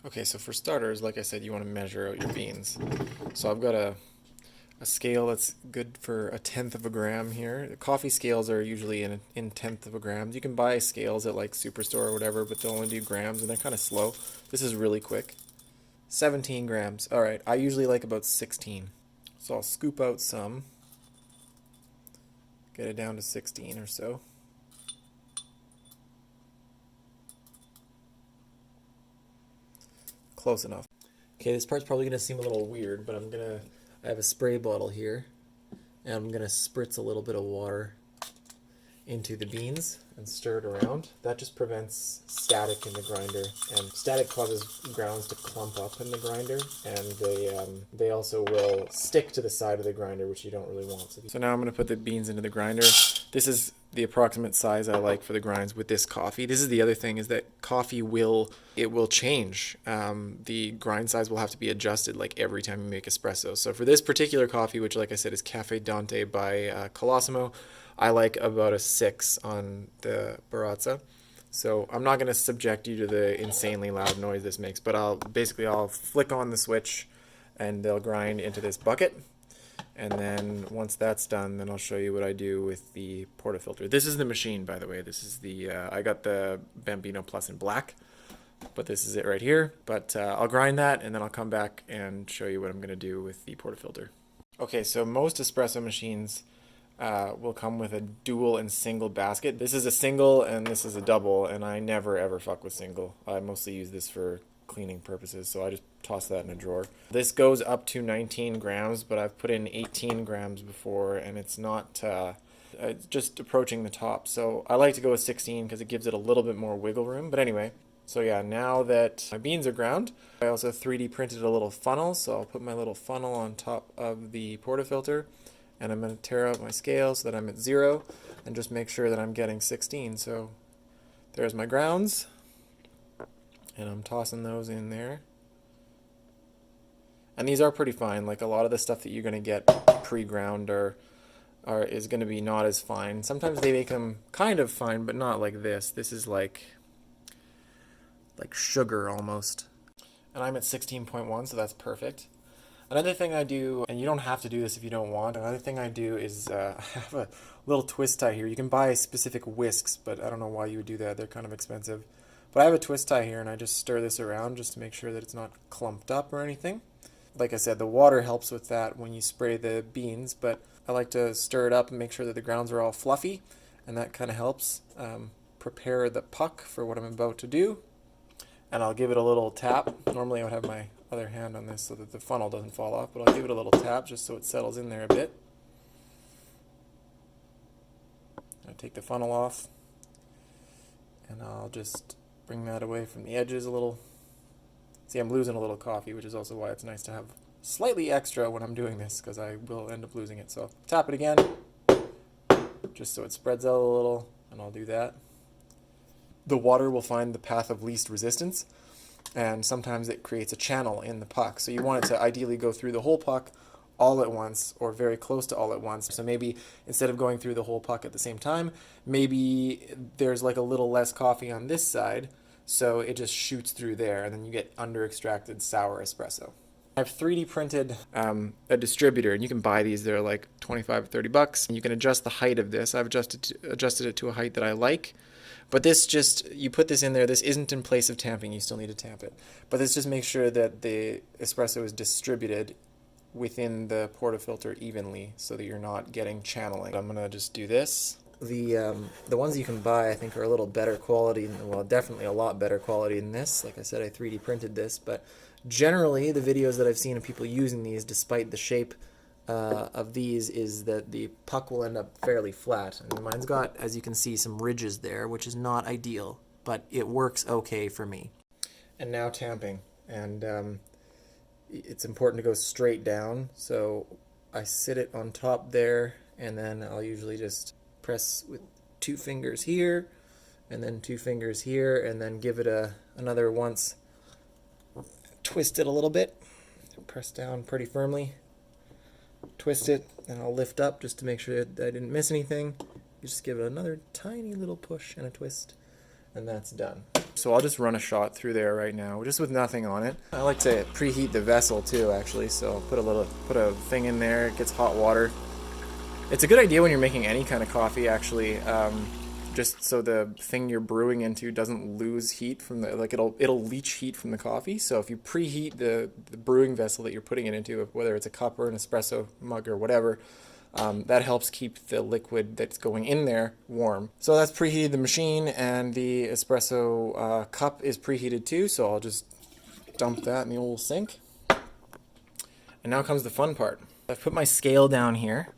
Okay, so for starters, like I said, you want to measure out your beans. So I've got a scale that's good for a tenth of a gram here. The coffee scales are usually in tenth of a gram. You can buy scales at like Superstore or whatever, but they'll only do grams and they're kind of slow. This is really quick. 17 grams. All right, I usually like about 16. So I'll scoop out some, get it down to 16 or so. Close enough. Okay, this part's probably going to seem a little weird, but I have a spray bottle here, and I'm going to spritz a little bit of water into the beans and stir it around. That just prevents static in the grinder, and static causes grounds to clump up in the grinder, and they also will stick to the side of the grinder, which you don't really want. So now I'm going to put the beans into the grinder. This is the approximate size I like for the grinds with this coffee. This is the other thing, is that coffee will change. The grind size will have to be adjusted like every time you make espresso. So for this particular coffee, which like I said is Cafe Dante by Colosimo, I like about a 6 on the Baratza. So I'm not going to subject you to the insanely loud noise this makes, but I'll flick on the switch and they'll grind into this bucket. And then once that's done, then I'll show you what I do with the portafilter. This is the machine, by the way. This is the, I got the Bambino Plus in black, but this is it right here. But I'll grind that and then I'll come back and show you what I'm going to do with the portafilter. Okay, so most espresso machines will come with a dual and single basket. This is a single and this is a double, and I never ever fuck with single. I mostly use this for cleaning purposes, so I just toss that in a drawer. This goes up to 19 grams, but I've put in 18 grams before, and it's not just approaching the top. So I like to go with 16 because it gives it a little bit more wiggle room. But anyway, so yeah, now that my beans are ground, I also 3D printed a little funnel, so I'll put my little funnel on top of the portafilter, and I'm going to tear out my scale so that I'm at 0 and just make sure that I'm getting 16. So there's my grounds, and I'm tossing those in there. And these are pretty fine. Like a lot of the stuff that you're going to get pre-ground is going to be not as fine. Sometimes they make them kind of fine, but not like this. This is like sugar almost. And I'm at 16.1, so that's perfect. Another thing I do, and you don't have to do this if you don't want, another thing I do is I have a little twist tie here. You can buy specific whisks, but I don't know why you would do that. They're kind of expensive. But I have a twist tie here, and I just stir this around just to make sure that it's not clumped up or anything. Like I said, the water helps with that when you spray the beans, but I like to stir it up and make sure that the grounds are all fluffy, and that kind of helps prepare the puck for what I'm about to do. And I'll give it a little tap. Normally I would have my other hand on this so that the funnel doesn't fall off, but I'll give it a little tap just so it settles in there a bit. I take the funnel off, and I'll just bring that away from the edges a little. See, I'm losing a little coffee, which is also why it's nice to have slightly extra when I'm doing this, because I will end up losing it. So tap it again, just so it spreads out a little, and I'll do that. The water will find the path of least resistance, and sometimes it creates a channel in the puck. So you want it to ideally go through the whole puck all at once, or very close to all at once. So maybe instead of going through the whole puck at the same time, maybe there's like a little less coffee on this side, so it just shoots through there, and then you get under-extracted sour espresso. I've 3D printed a distributor, and you can buy these. They're like 25 or 30 bucks. You can adjust the height of this. I've adjusted it to a height that I like. But this just, you put this in there, this isn't in place of tamping, you still need to tamp it. But this just makes sure that the espresso is distributed within the portafilter evenly so that you're not getting channeling. I'm going to just do this. The ones you can buy I think are a little better quality, well definitely a lot better quality than this. Like I said, I 3D printed this, but generally the videos that I've seen of people using these, despite the shape of these, is that the puck will end up fairly flat. And mine's got, as you can see, some ridges there, which is not ideal, but it works okay for me. And now tamping, and it's important to go straight down, so I sit it on top there, and then I'll usually just press with 2 fingers here, and then 2 fingers here, and then give it another once, twist it a little bit, press down pretty firmly, twist it, and I'll lift up just to make sure that I didn't miss anything. You just give it another tiny little push and a twist, and that's done. So I'll just run a shot through there right now, just with nothing on it. I like to preheat the vessel too, actually. So I'll put a thing in there. It gets hot water. It's a good idea when you're making any kind of coffee, actually. Just so the thing you're brewing into doesn't lose heat from the, like it'll leach heat from the coffee. So if you preheat the brewing vessel that you're putting it into, whether it's a cup or an espresso mug or whatever, that helps keep the liquid that's going in there warm. So that's preheated the machine, and the espresso cup is preheated too. So I'll just dump that in the old sink. And now comes the fun part. I've put my scale down here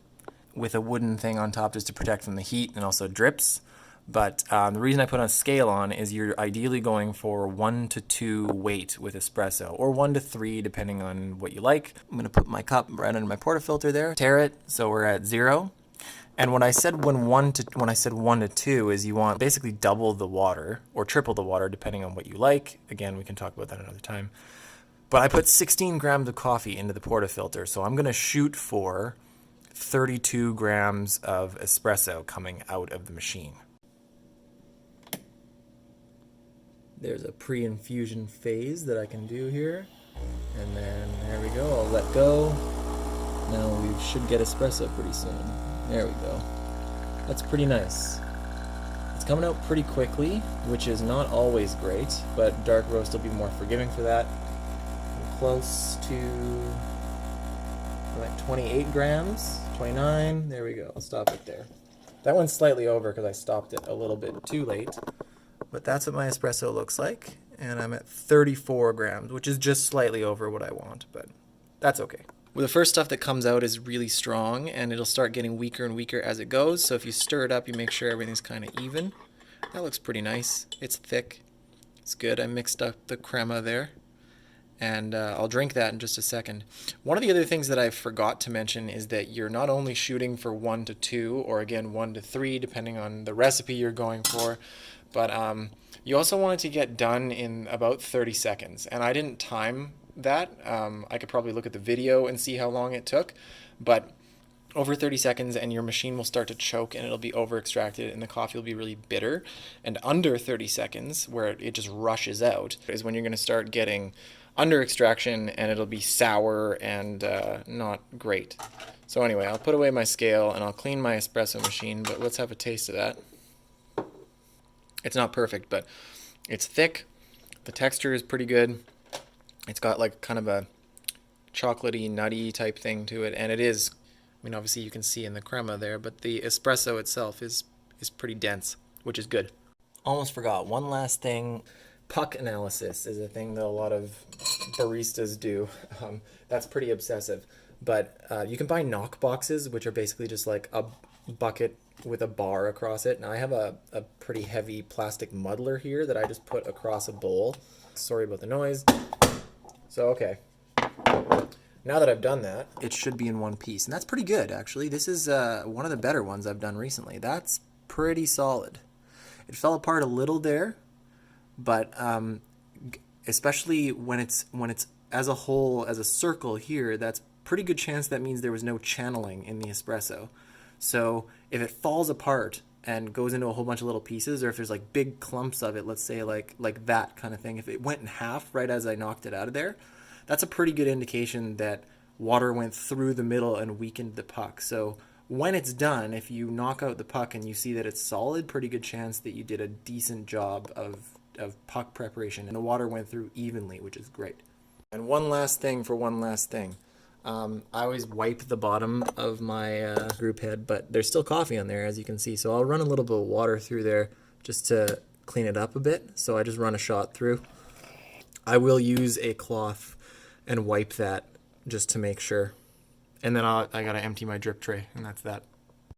with a wooden thing on top just to protect from the heat and also drips. But the reason I put a scale on is you're ideally going for 1 to 2 weight with espresso, or 1 to 3 depending on what you like. I'm going to put my cup right under my portafilter there, tare it so we're at 0. And when I said 1 to 2 is you want basically double the water or triple the water depending on what you like. Again, we can talk about that another time. But I put 16 grams of coffee into the portafilter, so I'm going to shoot for 32 grams of espresso coming out of the machine. There's a pre-infusion phase that I can do here. And then there we go, I'll let go. Now we should get espresso pretty soon. There we go. That's pretty nice. It's coming out pretty quickly, which is not always great, but dark roast will be more forgiving for that. I'm close to like 28 grams, 29, there we go, I'll stop it there. That one's slightly over because I stopped it a little bit too late. But that's what my espresso looks like, and I'm at 34 grams, which is just slightly over what I want, but that's okay. Well, the first stuff that comes out is really strong, and it'll start getting weaker and weaker as it goes, so if you stir it up, you make sure everything's kind of even. That looks pretty nice. It's thick. It's good. I mixed up the crema there, and I'll drink that in just a second. One of the other things that I forgot to mention is that you're not only shooting for 1 to 2, or again 1 to 3, depending on the recipe you're going for, but you also want it to get done in about 30 seconds. And I didn't time that. I could probably look at the video and see how long it took. But over 30 seconds and your machine will start to choke and it'll be over extracted and the coffee will be really bitter. And under 30 seconds, where it just rushes out, is when you're going to start getting under extraction and it'll be sour and not great. So anyway, I'll put away my scale and I'll clean my espresso machine, but let's have a taste of that. It's not perfect, but it's thick. The texture is pretty good. It's got like kind of a chocolatey, nutty type thing to it. And it is, I mean, obviously you can see in the crema there, but the espresso itself is pretty dense, which is good. Almost forgot, one last thing. Puck analysis is a thing that a lot of baristas do. That's pretty obsessive. But you can buy knock boxes, which are basically just like a bucket with a bar across it. Now I have a pretty heavy plastic muddler here that I just put across a bowl. Sorry about the noise. So, okay. Now that I've done that, it should be in one piece. And that's pretty good, actually. This is one of the better ones I've done recently. That's pretty solid. It fell apart a little there, but especially when it's as a whole, as a circle here, that's pretty good chance that means there was no channeling in the espresso. So if it falls apart and goes into a whole bunch of little pieces, or if there's like big clumps of it, let's say like that kind of thing, if it went in half right as I knocked it out of there, that's a pretty good indication that water went through the middle and weakened the puck. So when it's done, if you knock out the puck and you see that it's solid, pretty good chance that you did a decent job of puck preparation and the water went through evenly, which is great. And one last thing. I always wipe the bottom of my group head, but there's still coffee on there, as you can see. So I'll run a little bit of water through there just to clean it up a bit. So I just run a shot through. I will use a cloth and wipe that just to make sure. And then I gotta empty my drip tray, and that's that.